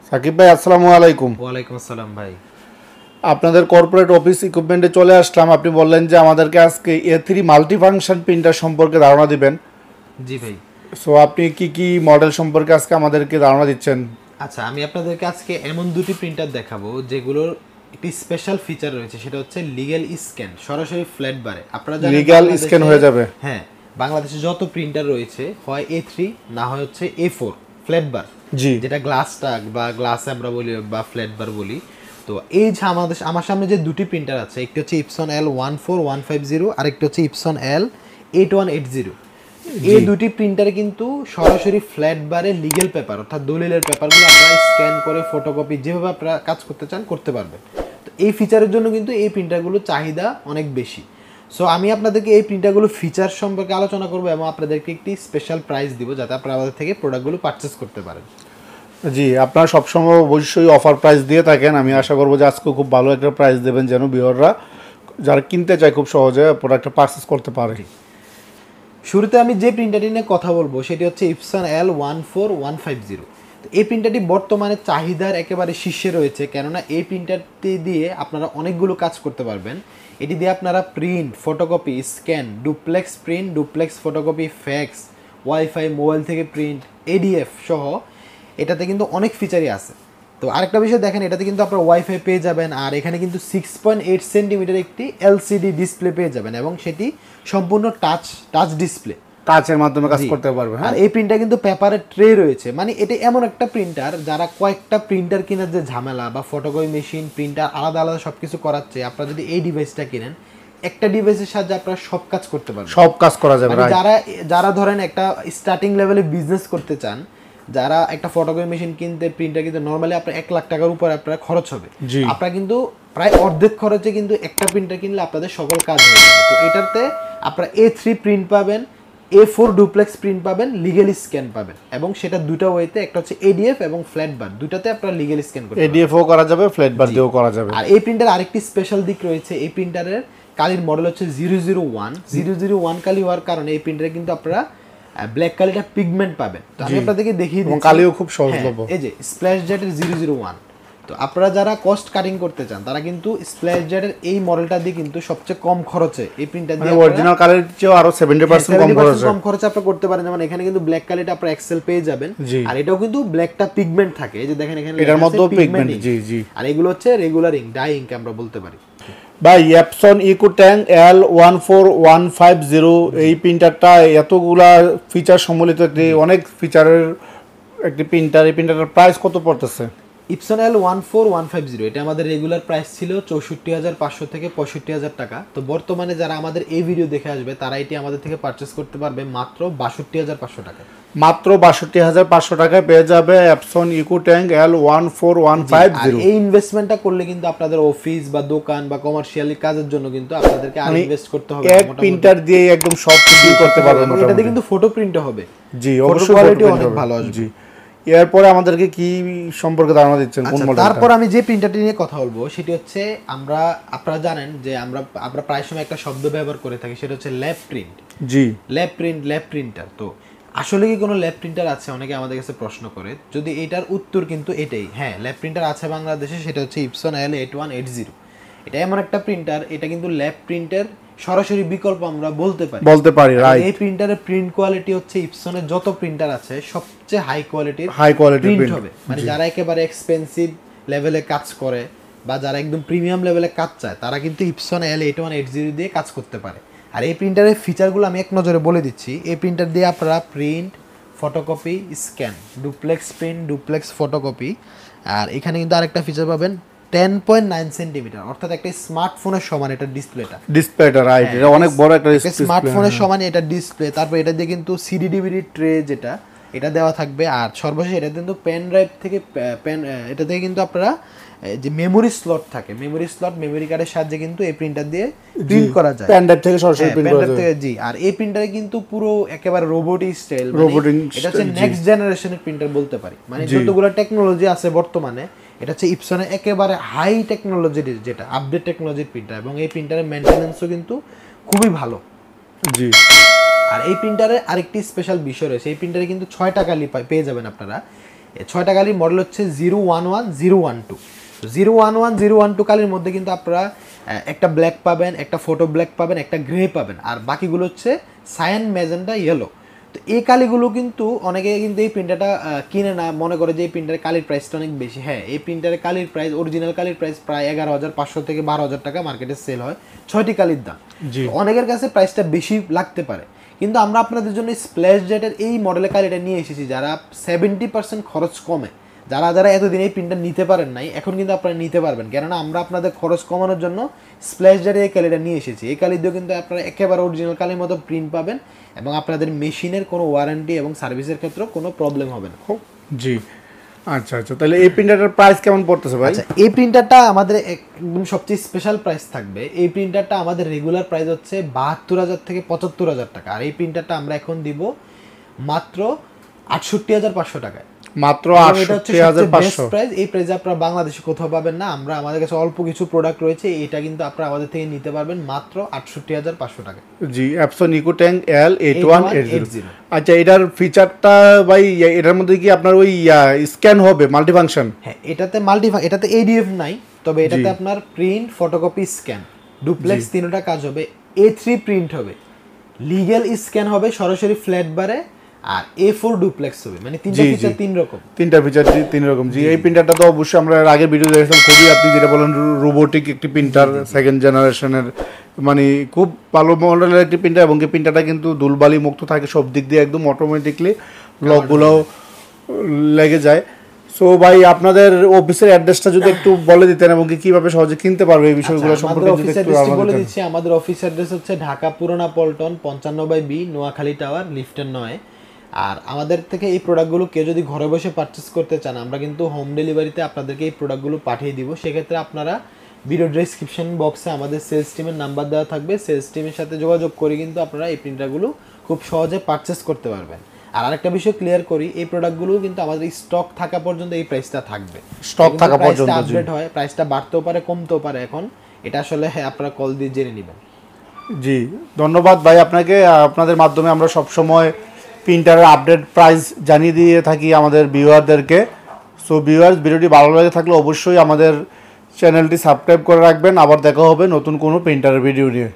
সাকিব ভাই, আসসালামু আলাইকুম। ওয়ালাইকুম আসসালাম ভাই। আপনাদের কর্পোরেট অফিস ইকুইপমেন্টে চলে আসলাম। আপনি বললেন যে আমাদেরকে আজকে A3 মাল্টিফাংশন প্রিন্টার সম্পর্কে ধারণা দিবেন। জি ভাই। সো আপনি কি কি মডেল সম্পর্কে আজকে আমাদেরকে ধারণা দিচ্ছেন? আচ্ছা, আমি আপনাদেরকে আজকে এমন দুটি প্রিন্টার দেখাবো যেগুলোর একটি স্পেশাল ফিচার রয়েছে, সেটা হচ্ছে লিগ্যাল স্ক্যান, সরাসরি ফ্ল্যাট বারে। আপনারা জানেন লিগ্যাল স্ক্যান হয়ে যাবে। হ্যাঁ, বাংলাদেশে যত প্রিন্টার রয়েছে হয় A3 না হয় হচ্ছে A4 ফ্ল্যাট বার, জি, যেটা গ্লাস টাক বা গ্লাস আমরা বলি বা ফ্ল্যাট বার বলি। তো এই যে আমার সামনে যে দুটি প্রিন্টার আছে, একটি হচ্ছে ইপসন L14150 আর একটি হচ্ছে ইপসন L8180। এই দুটি প্রিন্টারে কিন্তু সরাসরি ফ্ল্যাট বারে লিগ্যাল পেপার অর্থাৎ দলিলের পেপারগুলো আপনারা স্ক্যান করে ফটোকপি যেভাবে আপনারা কাজ করতে চান করতে পারবেন। তো এই ফিচারের জন্য কিন্তু এই প্রিন্টারগুলোর চাহিদা অনেক বেশি। সো আমি আপনাদেরকে এই প্রিন্টারগুলো ফিচার সম্পর্কে আলোচনা করবো এবং আপনাদেরকে একটি স্পেশাল প্রাইস দিব যাতে আপনারা আমাদের থেকে প্রোডাক্টগুলো পারচেস করতে পারেন। জি, আপনারা সবসময় অবশ্যই অফার প্রাইস দিয়ে থাকেন। আমি আশা করবো যে আজকে খুব ভালো একটা প্রাইস দেবেন যেন ভিউয়াররা যারা কিনতে চায় খুব সহজে প্রোডাক্টটা পারচেস করতে পারে। শুরুতে আমি যে প্রিন্টারটি নিয়ে কথা বলবো সেটি হচ্ছে ইপসন L14150। তো এই প্রিন্টারটি বর্তমানে চাহিদার একেবারে শীর্ষে রয়েছে, কেননা এই প্রিন্টারটি দিয়ে আপনারা অনেকগুলো কাজ করতে পারবেন। এটি দিয়ে আপনারা print, photocopy, scan, duplex print, duplex photocopy, fax, wifi, mobile থেকে প্রিন্ট, এডিএফ সহ এটাতে কিন্তু অনেক ফিচারই আছে। তো আরেকটা বিষয় দেখেন, এটাতে কিন্তু আপনারা ওয়াইফাই পেয়ে যাবেন, আর এখানে কিন্তু 6.8 সেন্টিমিটার একটি এলসিডি ডিসপ্লে পেয়ে যাবেন এবং সেটি সম্পূর্ণ টাচ ডিসপ্লে, টাচের মাধ্যমে কাজ করতে পারবে। আর হ্যাঁ, এই প্রিন্টার কিন্তু পেপারের ট্রে রয়েছে। মানে এটা এমন একটা প্রিন্টার যারা কয়েকটা প্রিন্টার কেনার যে ঝামেলা বা ফটোকপি মেশিন, প্রিন্টার আলাদা আলাদা সব কিছু করাচ্ছে, আপনারা যদি এই ডিভাইসটা কিনেন, একটা ডিভাইসের সাহায্যে আপনারা সব কাজ করতে পারবেন, সব কাজ করা যাবে। মানে যারা ধরেন একটা স্টার্টিং লেভেলে বিজনেস করতে চান, যারা একটা ফটোকপি মেশিন কিনতে, প্রিন্টার কিনতে নর্মালি আপনার 1 লাখ টাকার উপর আপনার খরচ হবে, আপনারা কিন্তু প্রায় অর্ধেক খরচে কিন্তু একটা প্রিন্টার কিনলে আপনাদের সকল কাজ হয়ে যাবে। তো এটাতে আপনারা A3 প্রিন্ট পাবেন, A4 ডুপ্লেক্স প্রিন্ট পাবেন, লিগ্যাল স্ক্যান পাবেন, এবং সেটা দুটো ওয়েতে, একটা হচ্ছে এডিএফ এবং ফ্ল্যাট বার, দুটাতে আপনারা লিগ্যাল স্ক্যান করতে পারবেন। এডিএফও করা যাবে, ফ্ল্যাট বার দিয়েও করা যাবে। আর এই প্রিন্টার আরেকটি স্পেশাল দিক রয়েছে, এই প্রিন্টারের কালির মডেল হচ্ছে 001 কালি হওয়ার কারণে এই প্রিন্টারে কিন্তু আপনারা ব্ল্যাক কালিটা পিগমেন্ট পাবেন। তো আমি আপনাদেরকে দেখিয়ে দিচ্ছি, কালিও খুব সহজলভ্য। এই যে স্প্ল্যাশ জেটের 001। তো আপনারা যারা কস্ট কাটিং করতে চান তারা কিন্তু স্প্ল্যাশ জেটের এই মডেলটা দিয়ে কিন্তু সবচেয়ে কম খরচে এই প্রিন্টার দিয়ে অরিজিনাল কালার চেয়ে আরো 70% কম খরচে আপনারা করতে পারেন। যেমন এখানে কিন্তু ব্ল্যাক কালিটা আপনারা এক্সেল পেয়ে যাবেন, আর এটাও কিন্তু ব্ল্যাকটা পিগমেন্ট থাকে, এই যে দেখেন এখানে এটার মধ্যে পিগমেন্ট। জি জি। আর এগুলো হচ্ছে রেগুলার ইঙ্ক, ডাই ইঙ্ক আমরা বলতে পারি। ভাই, এপসন ইকোট্যাং L14150 এই প্রিন্টারটা এতগুলা ফিচার সম্বলিত একটি অনেক ফিচারের একটি প্রিন্টার। এই প্রিন্টারের প্রাইস কত পড়তেছে? ইপসন L14150 এটা আমাদের রেগুলার প্রাইস ছিল 64,500 থেকে 65,000 টাকা। তো বর্তমানে যারা আমাদের এই ভিডিও দেখে আসবে তারা এটি আমাদের থেকে পারচেস করতে পারবে মাত্র 62,500 টাকা। মাত্র 62,500 টাকায় পেয়ে যাবে এপসন ইকোট্যাং L14150। এই ইনভেস্টমেন্টটা করলে কিন্তু আপনাদের অফিস বা দোকান বা কমার্শিয়াল কাজের জন্য কিন্তু আপনাদেরকে আর ইনভেস্ট করতে হবে এক প্রিন্টার দিয়ে একদম সব কিছু করতে পারবেন। এটাতে কিন্তু ফটো প্রিন্ট হবে। জি, অবশ্যই কোয়ালিটি অনেক ভালো আসবে। জি। এরপরে আমাদেরকে কি সম্পর্কে ধারণা দিচ্ছেন, কোন মডেলটা? তারপর আমি যে প্রিন্টারটি নিয়ে কথা বলবো সেটি হচ্ছে, আপনারা জানেন যে আমরা প্রায় সময় একটা শব্দ ব্যবহার করে থাকি, সেটা হচ্ছে ল্যাব প্রিন্ট। জি, ল্যাব প্রিন্টার। তো আসলে কি কোনো ল্যাব প্রিন্টার আছে, অনেকে আমাদের কাছে প্রশ্ন করে। যদি এটার উত্তর কিন্তু এটাই, হ্যাঁ ল্যাব প্রিন্টার আছে বাংলাদেশে, সেটা হচ্ছে ইপসন L8180। এটা এমন একটা প্রিন্টার, এটা কিন্তু ল্যাব প্রিন্টার সরাসরি বিকল্প আমরা বলতে পারি, রাইট। এই প্রিন্টারের প্রিন্ট কোয়ালিটি হচ্ছে ইপসনের যত প্রিন্টার আছে সবচেয়ে হাই কোয়ালিটির প্রিন্ট হবে। মানে যারা একেবারে এক্সপেন্সিভ লেভেলে কাজ করে বা যারা একদম প্রিমিয়াম লেভেলে কাজ চায় তারা কিন্তু ইপসন L8180 দিয়ে কাজ করতে পারে। আর এই প্রিন্টারের ফিচারগুলো আমি এক নজরে বলে দিচ্ছি। এই প্রিন্টার দিয়ে আপনারা print, photocopy, scan, duplex print, duplex photocopy, আর এখানে কিন্তু আরেকটা ফিচার পাবেন 10.9 সেন্টিমিটার, অর্থাৎ একটা স্মার্টফোনের সমান এটা ডিসপ্লেটা, রাইট। এটা অনেক বড় একটা স্মার্টফোনের সমান এটা ডিসপ্লে। তারপর এটা দিয়ে কিন্তু সিডি ডিভিডি ট্রে যেটা এটা দেওয়া থাকবে, আর সর্বশেষ এটা কিন্তু পেন ড্রাইভ থেকে এটা থেকে কিন্তু আপনারা যে মেমোরি স্লট থাকে, মেমোরি কার্ডের সাহায্যে কিন্তু এই প্রিন্টার দিয়ে প্রিন্ট করা যায়, পেন ড্রাইভ থেকে সরাসরি প্রিন্ট করা যায়। জি। আর এই প্রিন্টারে কিন্তু পুরো একেবারে রোবোটিক স্টাইল, এটা হচ্ছে নেক্সট জেনারেশনের প্রিন্টার বলতে পারি। মানে যতগুলো টেকনোলজি আছে বর্তমানে, এটা হচ্ছে ইপসনের একেবারে হাই টেকনোলজির, যেটা আপডেট টেকনোলজির প্রিন্টার, এবং এই প্রিন্টারের মেইনটেনেন্সও কিন্তু খুবই ভালো। জি। আর এই প্রিন্টারে আরেকটি স্পেশাল বিষয় রয়েছে, এই প্রিন্টারে কিন্তু 6টা কালি পেয়ে যাবেন আপনারা। ছয়টা কালির মডেল হচ্ছে 011 012। 011 012 কালির মধ্যে কিন্তু আপনারা একটা ব্ল্যাক পাবেন, একটা ফটো ব্ল্যাক পাবেন, একটা গ্রে পাবেন, আর বাকিগুলো হচ্ছে সায়ান, ম্যাজেন্টা, ইয়েলো। তো এই কালিগুলো কিন্তু অনেকে কিন্তু এই প্রিন্টারটা কিনে না, মনে করে যে এই প্রিন্টারের কালির প্রাইসটা অনেক বেশি। হ্যাঁ, এই প্রিন্টারের কালির প্রাইস, অরিজিনাল কালির প্রাইস প্রায় 11,500 থেকে 12,000 টাকা মার্কেটে সেল হয় 6টি কালির দাম। তো অনেকের কাছে প্রাইসটা বেশি লাগতে পারে, কিন্তু আমরা আপনাদের জন্য স্প্ল্যাশ জেটের এই মডেলের কালিটা নিয়ে এসেছি, যারা 70% খরচ কমে, যারা যারা এতদিন এই প্রিন্টার নিতে পারেন নাই, এখন কিন্তু আপনারা নিতে পারবেন, কেননা আমরা আপনাদের খরচ কমানোর জন্য স্প্ল্যাশ জেটের এই কালিটা নিয়ে এসেছি। এই কালি দিয়েও কিন্তু আপনারা একেবারে অরিজিনাল কালির মতো প্রিন্ট পাবেন, এবং আপনাদের মেশিনের কোনো ওয়ারেন্টি এবং সার্ভিসের ক্ষেত্রেও কোনো প্রবলেম হবে না। জি, আচ্ছা আচ্ছা, তাহলে এই প্রিন্টারটার প্রাইস কেমন পড়তেছে ভাই? আচ্ছা, এই প্রিন্টারটা আমাদের একদম সবচেয়ে স্পেশাল প্রাইস থাকবে। এই প্রিন্টারটা আমাদের রেগুলার প্রাইস হচ্ছে 72,000 থেকে 75,000 টাকা, আর এই প্রিন্টারটা আমরা এখন দিব মাত্র 68,500 টাকায়। মাত্র এটা হচ্ছে সবচেয়ে 68,500 বেস্ট প্রাইস। এই প্রাইসে আপনারা বাংলাদেশে কোথাও পাবেন না। আমাদের কাছে অল্প কিছু প্রোডাক্ট রয়েছে, এটা কিন্তু আপনারা আমাদের থেকে নিতে পারবেন মাত্র 68,500 টাকা। জি, অ্যাপসন ইকোট্যাঙ্ক L8180। আচ্ছা, এটার ফিচারটা ভাই, এটার মধ্যে কি আপনার ওই স্ক্যান হবে মাল্টিফাংশন? হ্যাঁ, এটাতে ADF নাই, তবে এটাতে আপনার প্রিন্ট, ফটোকপি, স্ক্যান, ডুপ্লেক্স তিনটা কাজ হবে। A3 প্রিন্ট হবে, লিগ্যাল স্ক্যান হবে সরাসরি ফ্ল্যাট বারে, আর A4 ডুপ্লেক্স হবে, মানে তিনটা ফিচার তিনটা ফিচার তিন রকম। জি, এই প্রিন্টারটা তো অবশ্যই আমরা আগের ভিডিও দেখেছিলাম, খুবই আপনি যেটা বলেন রোবোটিক একটি প্রিন্টার, সেকেন্ড জেনারেশনের, মানে খুব ভালো মডেলের একটি প্রিন্টার, এবং এই প্রিন্টারটা কিন্তু ধুলবালি মুক্ত থাকে সব দিক দিয়ে, একদম অটোমেটিকলি লকগুলো লেগে যায়। সো ভাই, আপনাদের অফিসের অ্যাড্রেসটা যদি একটু বলে দিতেন, এবং কিভাবে সহজে কিনতে পারবে এই বিষয়গুলো সম্পর্কে যদি একটু বলে দিচ্ছি। আমাদের অফিস অ্যাড্রেস হচ্ছে ঢাকা পুরানা পল্টন 55/B, নোয়াখালী টাওয়ার, লিফটের 9। আর আমাদের থেকে এই প্রোডাক্টগুলো কেউ যদি ঘরে বসে পারচেস করতে চান, আমরা কিন্তু হোম ডেলিভারিতে আপনাদেরকে এই প্রোডাক্টগুলো পাঠিয়ে দিব। সেক্ষেত্রে আপনারা ভিডিও ডেসক্রিপশন বক্সে আমাদের সেলস টিমের নাম্বার দেওয়া থাকবে, সেলস টিমের সাথে যোগাযোগ করে কিন্তু আপনারা এই প্রিন্টারগুলো খুব সহজে পারচেস করতে পারবেন। আর আরেকটা বিষয় ক্লিয়ার করি, এই প্রোডাক্টগুলো কিন্তু আমাদের স্টক থাকা পর্যন্ত এই প্রাইসটা থাকবে। স্টক থাকা পর্যন্ত আপডেট হয়, প্রাইসটা বাড়তেও পারে, কমতেও পারে। এখন এটা আসলে আপনারা কল দিয়ে জেনে নেবেন। জি, ধন্যবাদ ভাই আপনাকে। আপনাদের মাধ্যমে আমরা সবসময় প্রিন্টারের আপডেট প্রাইস জানিয়ে দিয়ে থাকি আমাদের ভিউয়ারদেরকে। সো ভিউয়ার্স, ভিডিওটি ভালো লাগে থাকলে অবশ্যই আমাদের চ্যানেলটি সাবস্ক্রাইব করে রাখবেন। আবার দেখা হবে নতুন কোনো প্রিন্টারের ভিডিও নিয়ে।